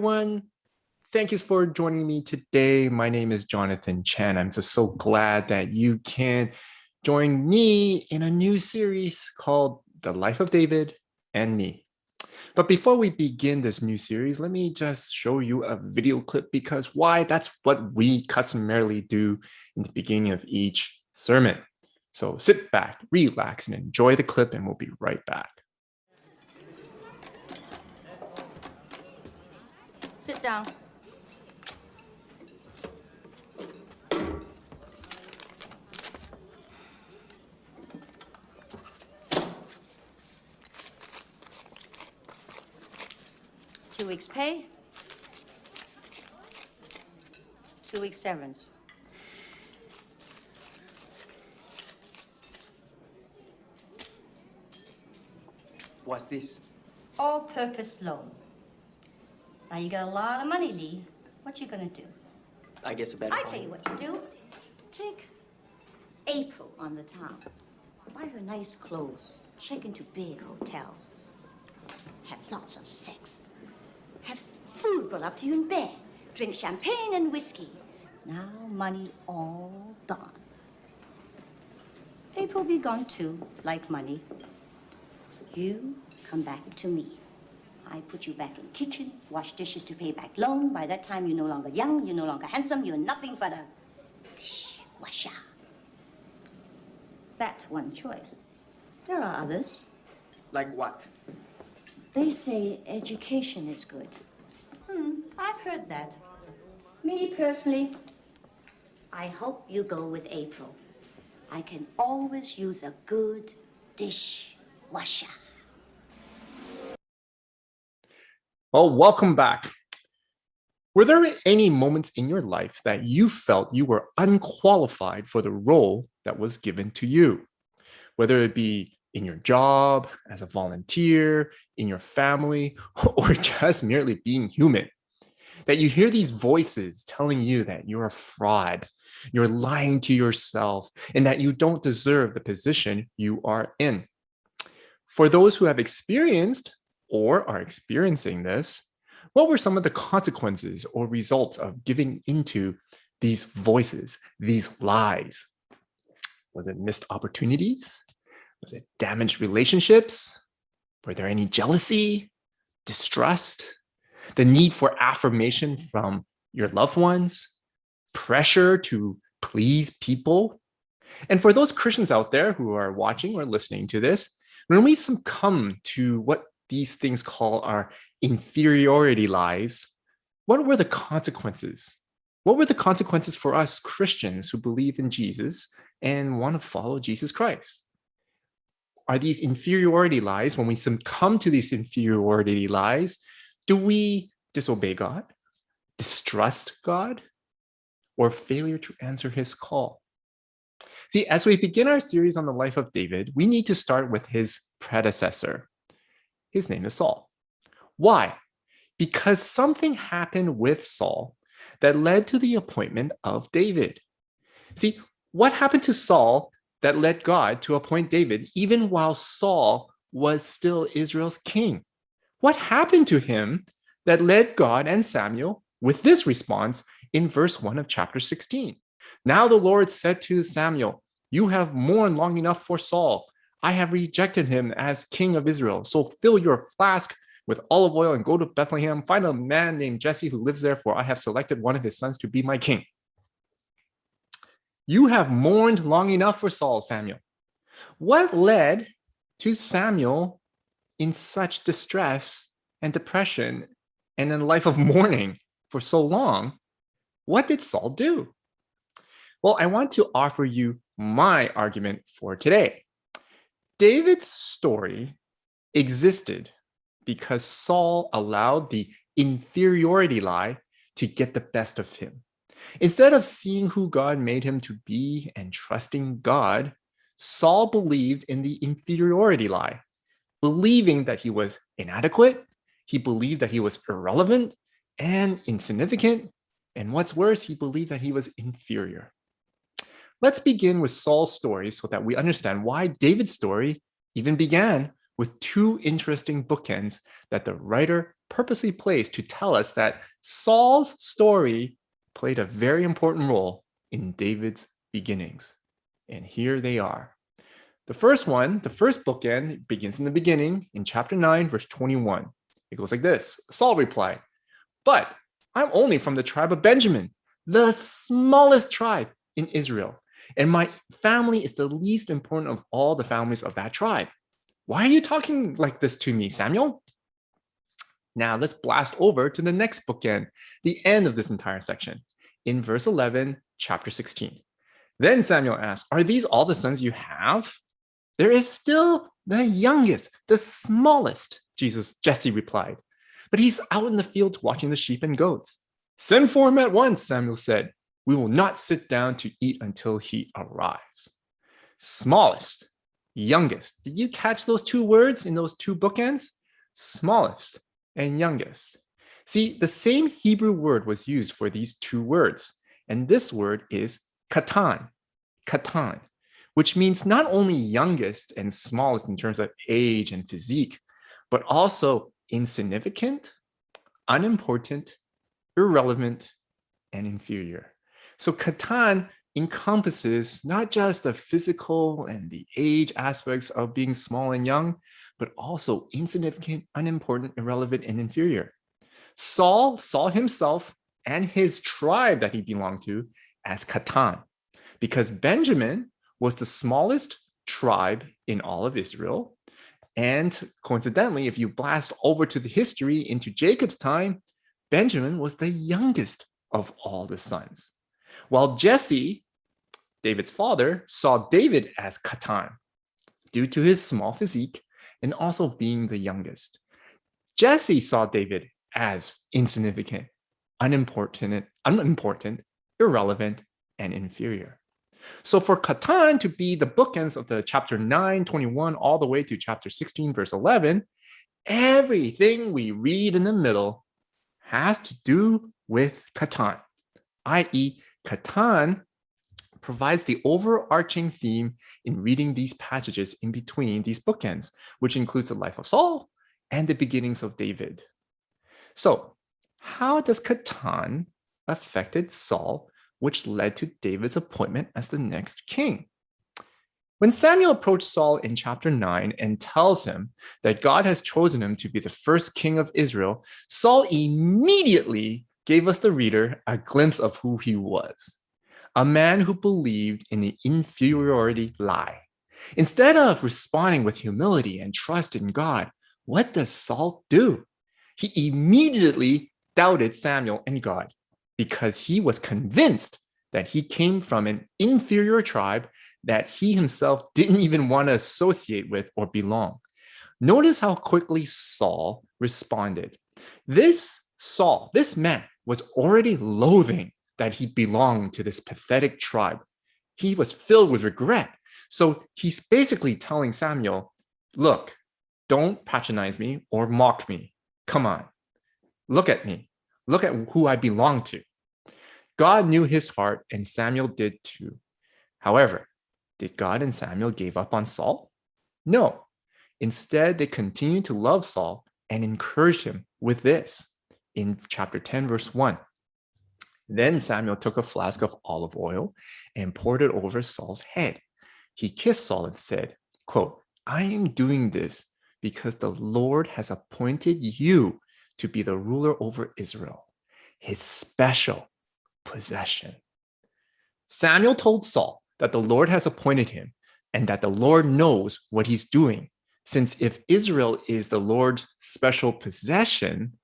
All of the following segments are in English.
everyone. Thank you for joining me today. My name is Jonathan Chen. I'm just so glad that you can join me in a new series called The Life of David and Me. But before we begin this new series, let me just show you a video clip because why? That's what we customarily do in the beginning of each sermon. So sit back, relax, and enjoy the clip, and we'll be right back. Sit down. Two weeks pay, 2 weeks severance. What's this? All-purpose loan. Now you got a lot of money, Lee. What you gonna do? I guess a better I tell you what to do. Take April on the town. Buy her nice clothes. Check into big hotel. Have lots of sex. Have food brought up to you in bed. Drink champagne and whiskey. Now money all gone. April be gone too, like money. You come back to me. I put you back in kitchen, wash dishes to pay back loan. By that time, you're no longer young, you're no longer handsome, you're nothing but a Dish-Washa. That's one choice. There are others. Like what? They say education is good. I've heard that. Me, personally, I hope you go with April. I can always use a good Dish-Washa. Well, welcome back. Were there any moments in your life that you felt you were unqualified for the role that was given to you? Whether it be in your job, as a volunteer, in your family, or just merely being human. That you hear these voices telling you that you're a fraud, you're lying to yourself, and that you don't deserve the position you are in. For those who have experienced or are experiencing this, what were some of the consequences or results of giving into these voices, these lies? Was it missed opportunities? Was it damaged relationships? Were there any jealousy, distrust, the need for affirmation from your loved ones, pressure to please people? And for those Christians out there who are watching or listening to this, when we succumb to what these things call our inferiority lies, what were the consequences? What were the consequences for us Christians who believe in Jesus and want to follow Jesus Christ? Are these inferiority lies, when we succumb to these inferiority lies, do we disobey God, distrust God, or failure to answer his call? See, as we begin our series on the life of David, we need to start with his predecessor. His name is Saul. Why? Because something happened with Saul that led to the appointment of David. See, what happened to Saul that led God to appoint David even while Saul was still Israel's king? What happened to him that led God and Samuel with this response in verse 1 of chapter 16? Now the Lord said to Samuel, "You have mourned long enough for Saul. I have rejected him as king of Israel. So fill your flask with olive oil and go to Bethlehem. Find a man named Jesse who lives there, for I have selected one of his sons to be my king." You have mourned long enough for Saul, Samuel. What led to Samuel in such distress and depression and in a life of mourning for so long? What did Saul do? Well, I want to offer you my argument for today. David's story existed because Saul allowed the inferiority lie to get the best of him. Instead of seeing who God made him to be and trusting God, Saul believed in the inferiority lie, believing that he was inadequate, he believed that he was irrelevant and insignificant, and what's worse, he believed that he was inferior. Let's begin with Saul's story so that we understand why David's story even began with two interesting bookends that the writer purposely placed to tell us that Saul's story played a very important role in David's beginnings. And here they are. The first bookend, begins in the beginning in chapter 9, verse 21. It goes like this. Saul replied, "But I'm only from the tribe of Benjamin, the smallest tribe in Israel, and my family is the least important of all the families of that tribe. Why are you talking like this to me, Samuel?" Now let's blast over to the next bookend, the end of this entire section, in verse 11, chapter 16. Then Samuel asked, "Are these all the sons you have?" "There is still the youngest, the smallest," Jesse replied. "But he's out in the fields watching the sheep and goats." "Send for him at once," Samuel said. "We will not sit down to eat until he arrives." Smallest, youngest. Did you catch those two words in those two bookends? Smallest and youngest. See, the same Hebrew word was used for these two words, and this word is katan, which means not only youngest and smallest in terms of age and physique, but also insignificant, unimportant, irrelevant, and inferior. So katan encompasses not just the physical and the age aspects of being small and young, but also insignificant, unimportant, irrelevant, and inferior. Saul saw himself and his tribe that he belonged to as katan, because Benjamin was the smallest tribe in all of Israel. And coincidentally, if you blast over to the history into Jacob's time, Benjamin was the youngest of all the sons. While Jesse, David's father, saw David as katan due to his small physique and also being the youngest. Jesse saw David as insignificant, unimportant, irrelevant, and inferior. So for katan to be the bookends of the chapter 9, 21, all the way to chapter 16, verse 11, everything we read in the middle has to do with katan, i.e., katan provides the overarching theme in reading these passages in between these bookends, which includes the life of Saul and the beginnings of David. So how does katan affected Saul, which led to David's appointment as the next king? When Samuel approached Saul in chapter 9 and tells him that God has chosen him to be the first king of Israel, Saul immediately gave us, the reader, a glimpse of who he was. A man who believed in the inferiority lie. Instead of responding with humility and trust in God, what does Saul do? He immediately doubted Samuel and God because he was convinced that he came from an inferior tribe that he himself didn't even want to associate with or belong. Notice how quickly Saul responded. This man, was already loathing that he belonged to this pathetic tribe. He was filled with regret. So he's basically telling Samuel, look, don't patronize me or mock me. Come on, look at me. Look at who I belong to. God knew his heart, and Samuel did too. However, did God and Samuel give up on Saul? No. Instead, they continued to love Saul and encouraged him with this in chapter 10, verse 1. Then Samuel took a flask of olive oil and poured it over Saul's head. He kissed Saul and said, quote, "I am doing this because the Lord has appointed you to be the ruler over Israel, his special possession." Samuel told Saul that the Lord has appointed him and that the Lord knows what he's doing, since if Israel is the Lord's special possession,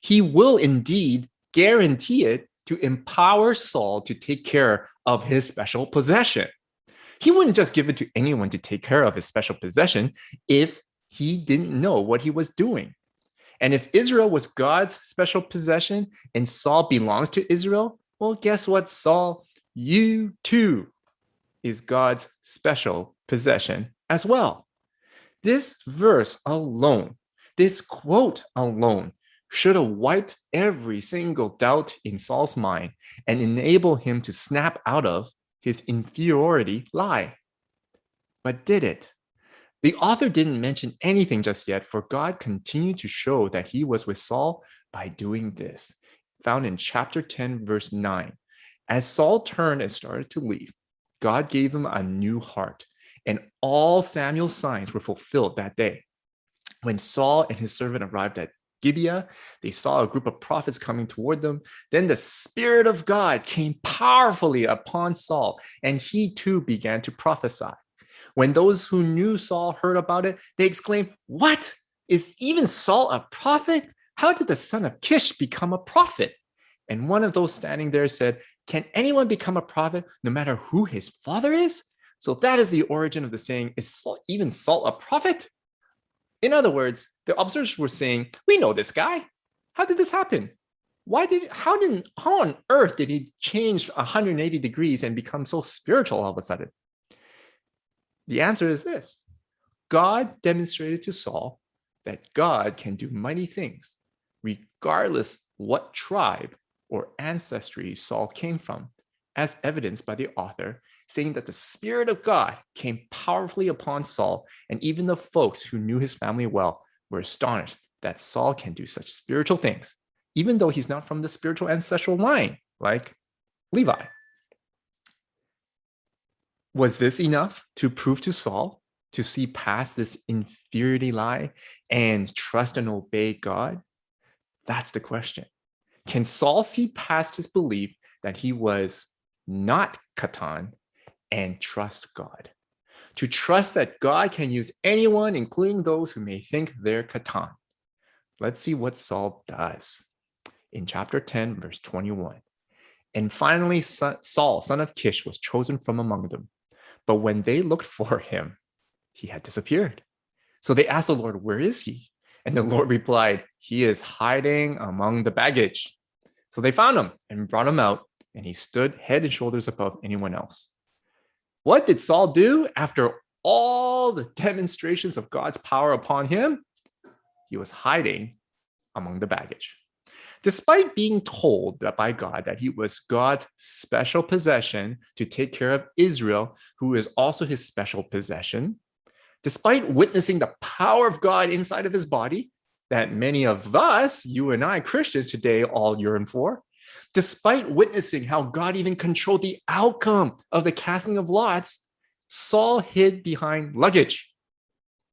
he will indeed guarantee it to empower Saul to take care of his special possession. He wouldn't just give it to anyone to take care of his special possession if he didn't know what he was doing. And if Israel was God's special possession and Saul belongs to Israel, well, guess what, Saul? You too is God's special possession as well. This verse alone, this quote alone, should have wiped every single doubt in Saul's mind and enable him to snap out of his inferiority lie. But did it? The author didn't mention anything just yet, for God continued to show that he was with Saul by doing this, found in chapter 10, verse 9. As Saul turned and started to leave, God gave him a new heart, and all Samuel's signs were fulfilled that day. When Saul and his servant arrived at Gibeah, they saw a group of prophets coming toward them. Then the Spirit of God came powerfully upon Saul, and he too began to prophesy. When those who knew Saul heard about it, they exclaimed, "What? Is even Saul a prophet? How did the son of Kish become a prophet?" And one of those standing there said, "Can anyone become a prophet no matter who his father is?" So that is the origin of the saying, "Is even Saul a prophet?" In other words, the observers were saying, "We know this guy. How did this happen? How on earth did he change 180 degrees and become so spiritual all of a sudden?" The answer is this: God demonstrated to Saul that God can do mighty things, regardless what tribe or ancestry Saul came from, as evidenced by the author saying that the Spirit of God came powerfully upon Saul, and even the folks who knew his family well were astonished that Saul can do such spiritual things, even though he's not from the spiritual ancestral line, like Levi. Was this enough to prove to Saul to see past this inferiority lie and trust and obey God? That's the question. Can Saul see past his belief that he was not Katan and trust God? To trust that God can use anyone, including those who may think they're Katan. Let's see what Saul does. In chapter 10, verse 21. And finally, Saul, son of Kish, was chosen from among them. But when they looked for him, he had disappeared. So they asked the Lord, "Where is he?" And the Lord replied, "He is hiding among the baggage." So they found him and brought him out, and he stood head and shoulders above anyone else. What did Saul do after all the demonstrations of God's power upon him? He was hiding among the baggage. Despite being told by God that he was God's special possession to take care of Israel, who is also his special possession, despite witnessing the power of God inside of his body that many of us, you and I, Christians today, all yearn for, despite witnessing how God even controlled the outcome of the casting of lots, Saul hid behind luggage.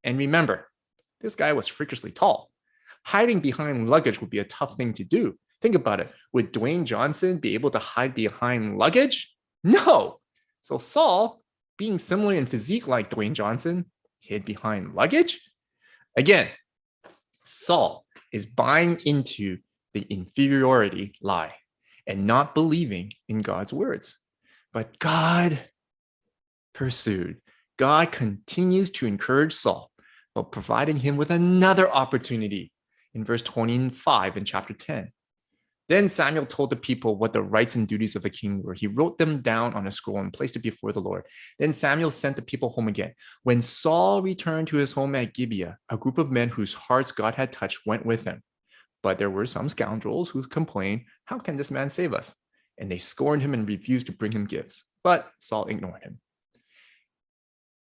And remember, this guy was freakishly tall. Hiding behind luggage would be a tough thing to do. Think about it. Would Dwayne Johnson be able to hide behind luggage? No. So Saul, being similar in physique like Dwayne Johnson, hid behind luggage? Again, Saul is buying into the inferiority lie and not believing in God's words. But God pursued. God continues to encourage Saul, but providing him with another opportunity in verse 25 in chapter 10. Then Samuel told the people what the rights and duties of a king were. He wrote them down on a scroll and placed it before the Lord. Then Samuel sent the people home again. When Saul returned to his home at Gibeah, a group of men whose hearts God had touched went with him. But there were some scoundrels who complained, "How can this man save us?" And they scorned him and refused to bring him gifts. But Saul ignored him.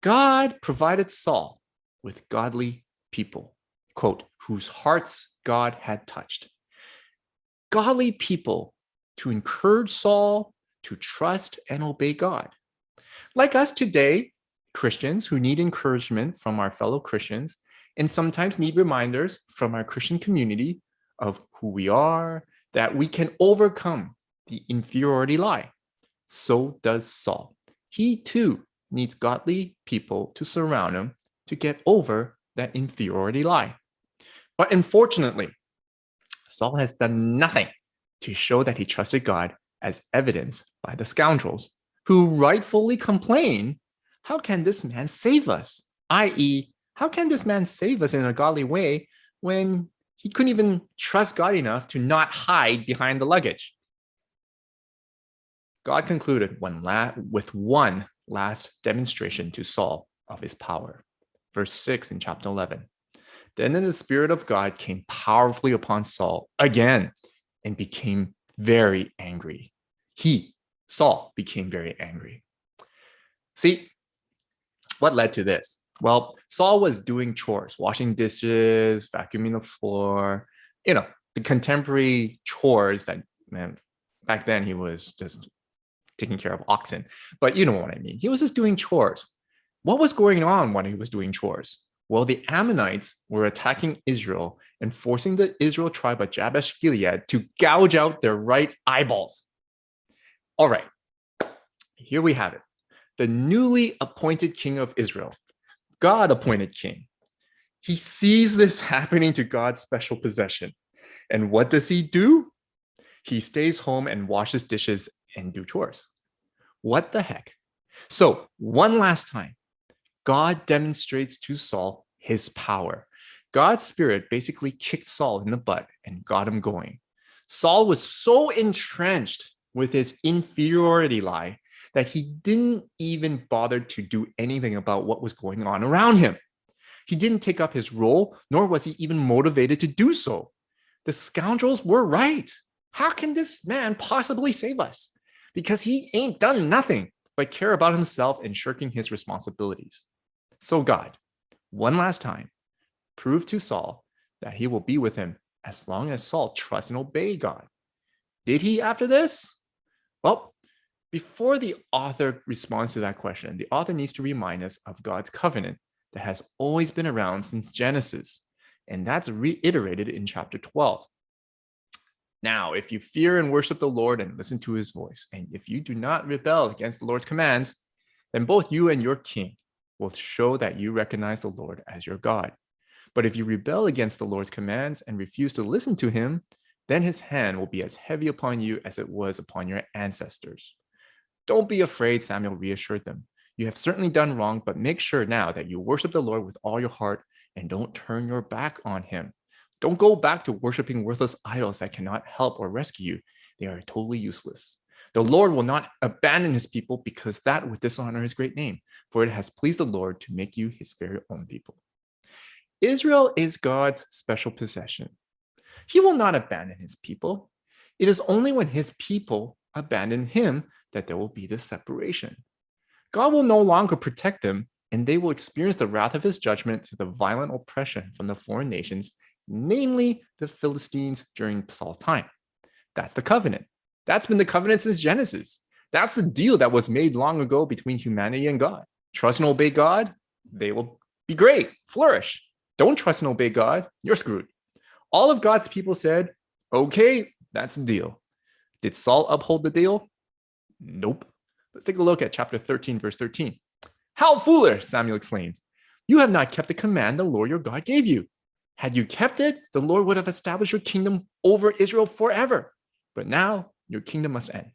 God provided Saul with godly people, quote, whose hearts God had touched. Godly people to encourage Saul to trust and obey God. Like us today, Christians who need encouragement from our fellow Christians and sometimes need reminders from our Christian community of who we are, that we can overcome the inferiority lie. So does Saul. He too needs godly people to surround him to get over that inferiority lie. But unfortunately, Saul has done nothing to show that he trusted God, as evidenced by the scoundrels who rightfully complain, "How can this man save us?" i.e., how can this man save us in a godly way when he couldn't even trust God enough to not hide behind the luggage? God concluded with one last demonstration to Saul of his power. Verse 6 in chapter 11. Then the Spirit of God came powerfully upon Saul again and became very angry. Saul, became very angry. See, what led to this? Well, Saul was doing chores, washing dishes, vacuuming the floor, the contemporary chores that, man, back then he was just taking care of oxen. But you know what I mean. He was just doing chores. What was going on when he was doing chores? Well, the Ammonites were attacking Israel and forcing the Israel tribe of Jabesh Gilead to gouge out their right eyeballs. All right, here we have it. The newly appointed king of Israel, God appointed king. He sees this happening to God's special possession. And what does he do? He stays home and washes dishes and do chores. What the heck? So, one last time, God demonstrates to Saul his power. God's spirit basically kicked Saul in the butt and got him going. Saul was so entrenched with his inferiority lie that he didn't even bother to do anything about what was going on around him. He didn't take up his role, nor was he even motivated to do so. The scoundrels were right. How can this man possibly save us? Because he ain't done nothing but care about himself and shirking his responsibilities. So God, one last time, proved to Saul that he will be with him as long as Saul trusts and obeys God. Did he after this? Well, before the author responds to that question, the author needs to remind us of God's covenant that has always been around since Genesis, and that's reiterated in chapter 12. Now, if you fear and worship the Lord and listen to his voice, and if you do not rebel against the Lord's commands, then both you and your king will show that you recognize the Lord as your God. But if you rebel against the Lord's commands and refuse to listen to him, then his hand will be as heavy upon you as it was upon your ancestors. Don't be afraid, Samuel reassured them. You have certainly done wrong, but make sure now that you worship the Lord with all your heart and don't turn your back on him. Don't go back to worshiping worthless idols that cannot help or rescue you. They are totally useless. The Lord will not abandon his people because that would dishonor his great name, for it has pleased the Lord to make you his very own people. Israel is God's special possession. He will not abandon his people. It is only when his people abandon him that there will be this separation. God will no longer protect them, and they will experience the wrath of his judgment through the violent oppression from the foreign nations, namely the Philistines during Saul's time. That's the covenant. That's been the covenant since Genesis. That's the deal that was made long ago between humanity and God. Trust and obey God, they will be great, flourish. Don't trust and obey God, you're screwed. All of God's people said, okay, that's the deal. Did Saul uphold the deal? Nope. Let's take a look at chapter 13, verse 13. How foolish, Samuel exclaimed. You have not kept the command the Lord your God gave you. Had you kept it, the Lord would have established your kingdom over Israel forever. But now your kingdom must end.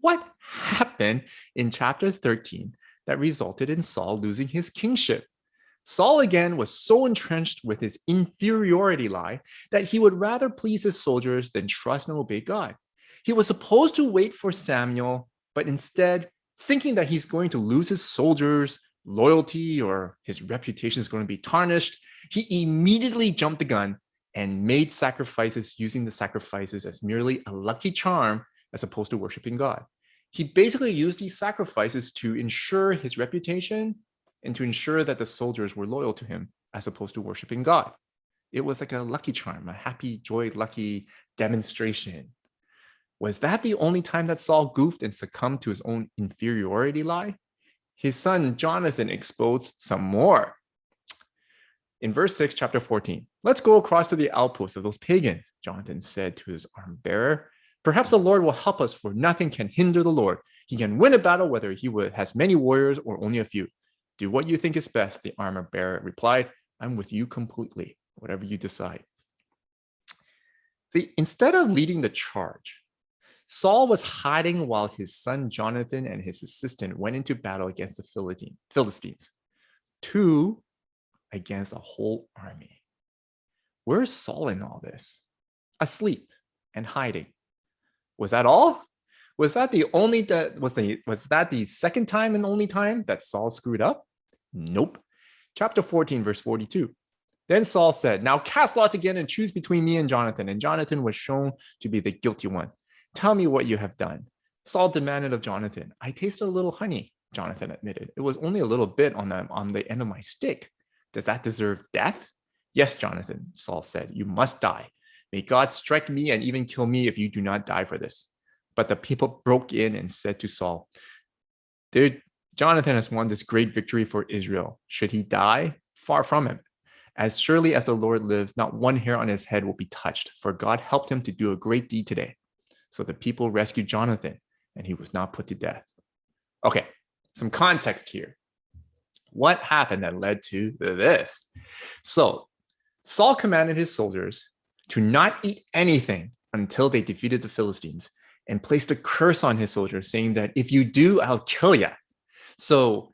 What happened in chapter 13 that resulted in Saul losing his kingship? Saul again was so entrenched with his inferiority lie that he would rather please his soldiers than trust and obey God. He was supposed to wait for Samuel, but instead, thinking that he's going to lose his soldiers' loyalty or his reputation is going to be tarnished, he immediately jumped the gun and made sacrifices, using the sacrifices as merely a lucky charm as opposed to worshiping God. He basically used these sacrifices to ensure his reputation and to ensure that the soldiers were loyal to him as opposed to worshiping God. It was like a lucky charm, a happy, joy, lucky demonstration. Was that the only time that Saul goofed and succumbed to his own inferiority lie? His son Jonathan exposed some more. In verse 6, chapter 14, let's go across to the outposts of those pagans, Jonathan said to his armor bearer. Perhaps the Lord will help us, for nothing can hinder the Lord. He can win a battle whether he has many warriors or only a few. Do what you think is best, the armor bearer replied. I'm with you completely, whatever you decide. See, instead of leading the charge, Saul was hiding while his son Jonathan and his assistant went into battle against the Philistines. 2 against a whole army. Where's Saul in all this? Asleep and hiding. Was that all? Was that the second time and only time that Saul screwed up? Nope. Chapter 14, verse 42. Then Saul said, now cast lots again and choose between me and Jonathan. And Jonathan was shown to be the guilty one. Tell me what you have done. Saul demanded of Jonathan, I tasted a little honey. Jonathan admitted. It was only a little bit on the end of my stick. Does that deserve death? Yes, Jonathan, Saul said. You must die. May God strike me and even kill me if you do not die for this. But the people broke in and said to Saul, dude, Jonathan has won this great victory for Israel. Should he die? Far from him. As surely as the Lord lives, not one hair on his head will be touched, for God helped him to do a great deed today. So the people rescued Jonathan, and he was not put to death. Okay, some context here. What happened that led to this? So Saul commanded his soldiers to not eat anything until they defeated the Philistines and placed a curse on his soldiers, saying that if you do, I'll kill you. So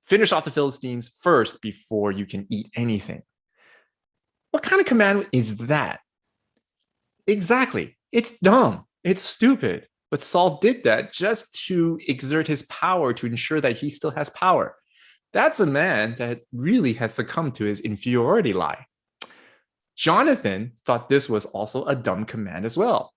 finish off the Philistines first before you can eat anything. What kind of command is that? Exactly. It's dumb. It's stupid. But Saul did that just to exert his power, to ensure that he still has power. That's a man that really has succumbed to his inferiority lie. Jonathan thought this was also a dumb command as well.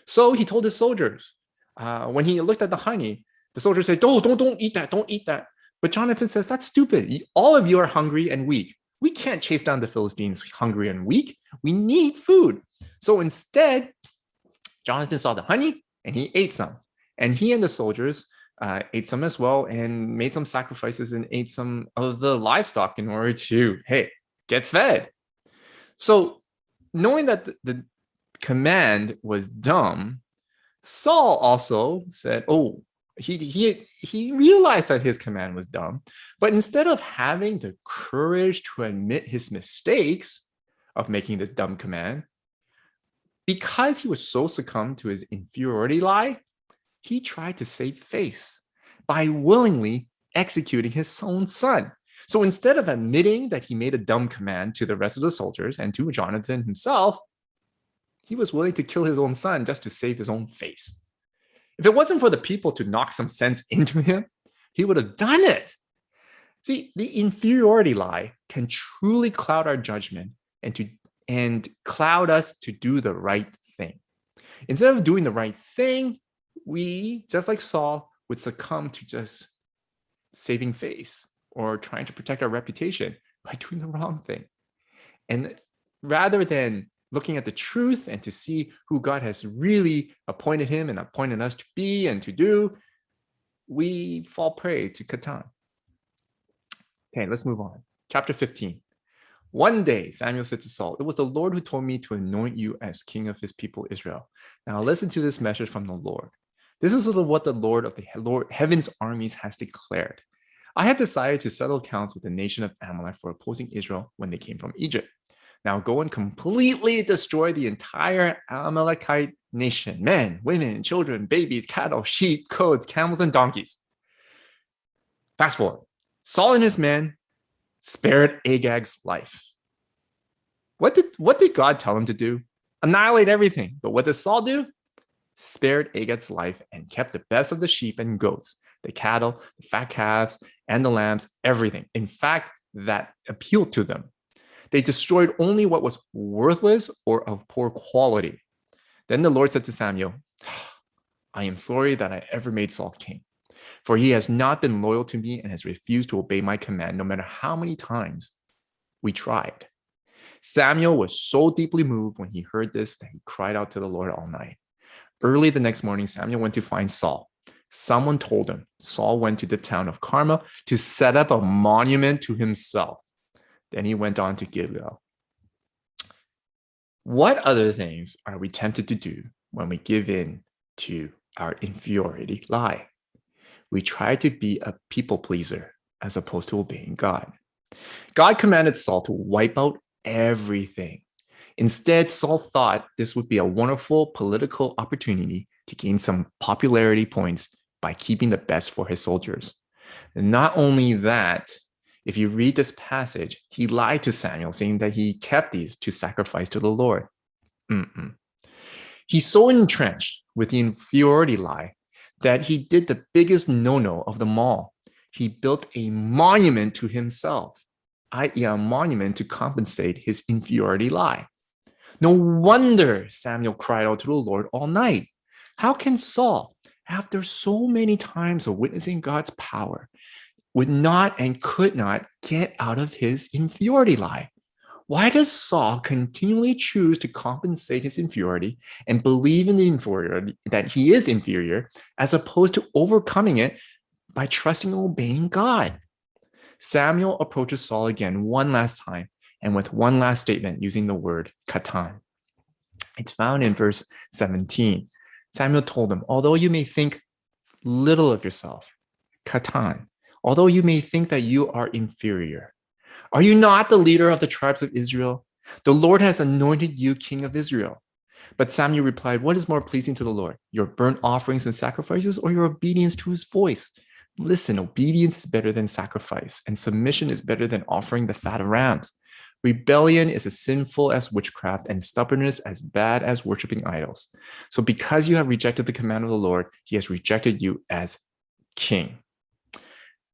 So he told his soldiers, when he looked at the honey, the soldiers said, don't eat that, don't eat that. But Jonathan says, that's stupid. All of you are hungry and weak. We can't chase down the Philistines hungry and weak. We need food. So instead, Jonathan saw the honey and he ate some. And he and the soldiers ate some as well and made some sacrifices and ate some of the livestock in order to, hey, get fed. So knowing that the command was dumb, Saul also said, oh, he realized that his command was dumb, but instead of having the courage to admit his mistakes of making this dumb command, because he was so succumbed to his inferiority lie, he tried to save face by willingly executing his own son. So instead of admitting that he made a dumb command to the rest of the soldiers and to Jonathan himself, he was willing to kill his own son just to save his own face. If it wasn't for the people to knock some sense into him, he would have done it. See, the inferiority lie can truly cloud our judgment and cloud us to do the right thing. Instead of doing the right thing, we, just like Saul, would succumb to just saving face or trying to protect our reputation by doing the wrong thing. And rather than looking at the truth and to see who God has really appointed him and appointed us to be and to do, we fall prey to Catan. Okay, let's move on. Chapter 15. One day, Samuel said to Saul, it was the Lord who told me to anoint you as king of his people Israel. Now listen to this message from the Lord. This is what the Lord of the heaven's armies has declared. I have decided to settle accounts with the nation of Amalek for opposing Israel when they came from Egypt. Now go and completely destroy the entire Amalekite nation, men, women, children, babies, cattle, sheep, goats, camels, and donkeys. Fast forward. Saul and his men spared Agag's life. What did God tell him to do? Annihilate everything. But what does Saul do? Spared Agag's life and kept the best of the sheep and goats, the cattle, the fat calves, and the lambs, everything. In fact, that appealed to them. They destroyed only what was worthless or of poor quality. Then the Lord said to Samuel, I am sorry that I ever made Saul king, for he has not been loyal to me and has refused to obey my command, no matter how many times we tried. Samuel was so deeply moved when he heard this that he cried out to the Lord all night. Early the next morning, Samuel went to find Saul. Someone told him Saul went to the town of Carmel to set up a monument to himself. Then he went on to Gilgal. What other things are we tempted to do when we give in to our inferiority lie? We try to be a people pleaser as opposed to obeying God. God commanded Saul to wipe out everything. Instead, Saul thought this would be a wonderful political opportunity to gain some popularity points by keeping the best for his soldiers. And not only that, if you read this passage, he lied to Samuel, saying that he kept these to sacrifice to the Lord. He's so entrenched with the inferiority lie that he did the biggest no-no of them all. He built a monument to himself, i.e. a monument to compensate his inferiority lie. No wonder Samuel cried out to the Lord all night. How can Saul after so many times of witnessing God's power, would not and could not get out of his inferiority lie. Why does Saul continually choose to compensate his inferiority and believe in the inferiority that he is inferior, as opposed to overcoming it by trusting and obeying God? Samuel approaches Saul again one last time and with one last statement using the word katan. It's found in verse 17. Samuel told him, although you may think little of yourself, katan, although you may think that you are inferior, are you not the leader of the tribes of Israel? The Lord has anointed you king of Israel. But Samuel replied, what is more pleasing to the Lord, your burnt offerings and sacrifices, or your obedience to his voice? Listen, obedience is better than sacrifice, and submission is better than offering the fat of rams. Rebellion is as sinful as witchcraft, and stubbornness as bad as worshiping idols. So because you have rejected the command of the Lord, he has rejected you as king.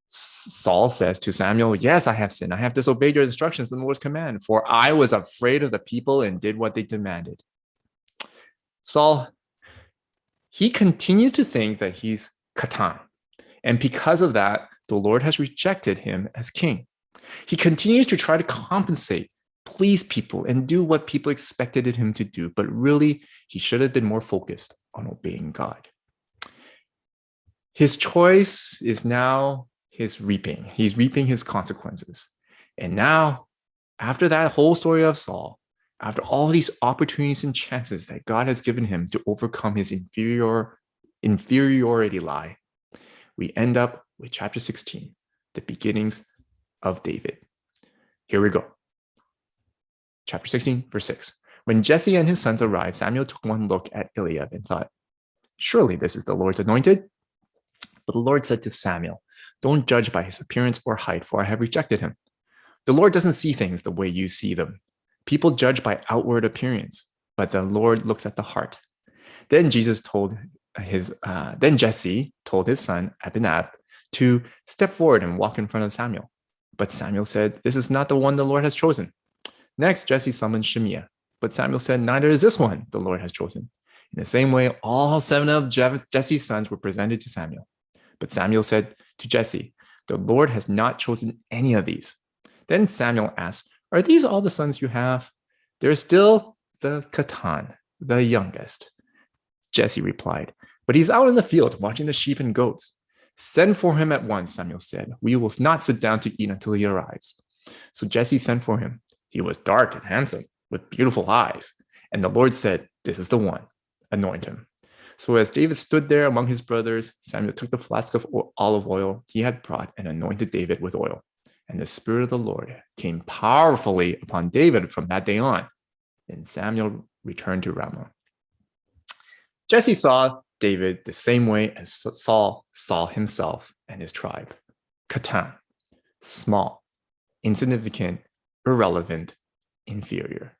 Saul says to Samuel, yes, I have sinned. I have disobeyed your instructions and the Lord's command, for I was afraid of the people and did what they demanded. Saul, he continues to think that he's katan. And because of that, the Lord has rejected him as king. He continues to try to compensate, please people, and do what people expected him to do. But really, he should have been more focused on obeying God. His choice is now his reaping. He's reaping his consequences. And now, after that whole story of Saul, after all these opportunities and chances that God has given him to overcome his inferiority lie, we end up with chapter 16, the beginnings of David. Here we go. Chapter 16, verse 6. When Jesse and his sons arrived, Samuel took one look at Eliab and thought, surely this is the Lord's anointed. But the Lord said to Samuel, don't judge by his appearance or height, for I have rejected him. The Lord doesn't see things the way you see them. People judge by outward appearance, but the Lord looks at the heart. Then Jesse told his son Abinab to step forward and walk in front of Samuel. But Samuel said, this is not the one the Lord has chosen. Next, Jesse summoned Shimea. But Samuel said, neither is this one the Lord has chosen. In the same way, all 7 of Jesse's sons were presented to Samuel. But Samuel said to Jesse, the Lord has not chosen any of these. Then Samuel asked, are these all the sons you have? There's still the katan, the youngest. Jesse replied, but he's out in the field watching the sheep and goats. Send for him at once, Samuel said. We will not sit down to eat until he arrives. So Jesse sent for him. He was dark and handsome, with beautiful eyes. And the Lord said, this is the one. Anoint him. So as David stood there among his brothers, Samuel took the flask of olive oil he had brought and anointed David with oil. And the Spirit of the Lord came powerfully upon David from that day on. Then Samuel returned to Ramah. Jesse saw David the same way as Saul saw himself and his tribe. Katan, small, insignificant, irrelevant, inferior.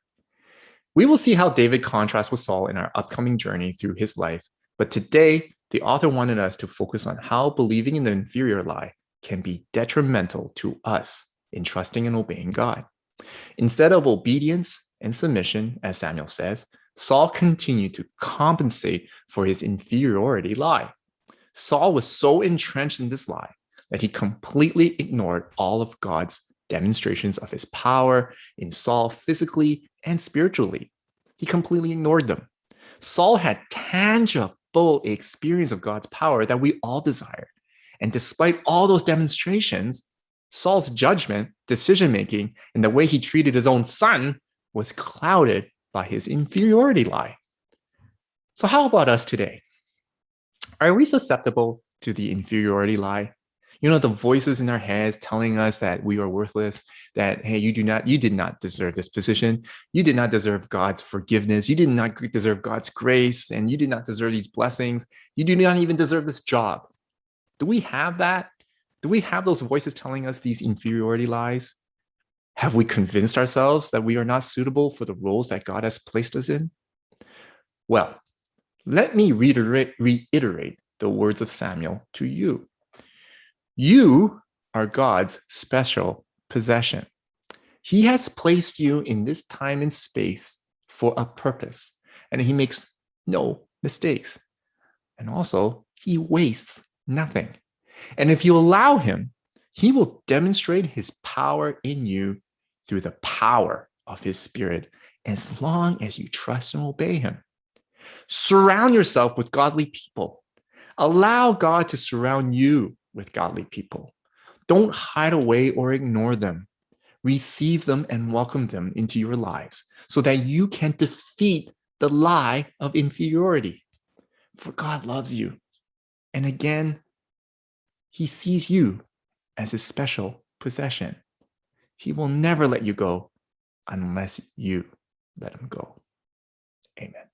We will see how David contrasts with Saul in our upcoming journey through his life, but today, the author wanted us to focus on how believing in the inferior lie can be detrimental to us in trusting and obeying God. Instead of obedience and submission, as Samuel says, Saul continued to compensate for his inferiority lie. Saul was so entrenched in this lie that he completely ignored all of God's demonstrations of his power in Saul physically and spiritually. He completely ignored them. Saul had tangible experience of God's power that we all desire. And despite all those demonstrations, Saul's judgment, decision-making, and the way he treated his own son was clouded by his inferiority lie. So how about us today? Are we susceptible to the inferiority lie? You know, the voices in our heads telling us that we are worthless, that, hey, you did not deserve this position. You did not deserve God's forgiveness. You did not deserve God's grace, and you did not deserve these blessings. You do not even deserve this job. Do we have that? Do we have those voices telling us these inferiority lies? Have we convinced ourselves that we are not suitable for the roles that God has placed us in? Well, let me reiterate the words of Samuel to you. You are God's special possession. He has placed you in this time and space for a purpose, and he makes no mistakes. And also, he wastes nothing. And if you allow him, he will demonstrate his power in you through the power of his Spirit, as long as you trust and obey him. Surround yourself with godly people. Allow God to surround you with godly people. Don't hide away or ignore them. Receive them and welcome them into your lives so that you can defeat the lie of inferiority. For God loves you. And again, he sees you as his special possession. He will never let you go unless you let him go. Amen.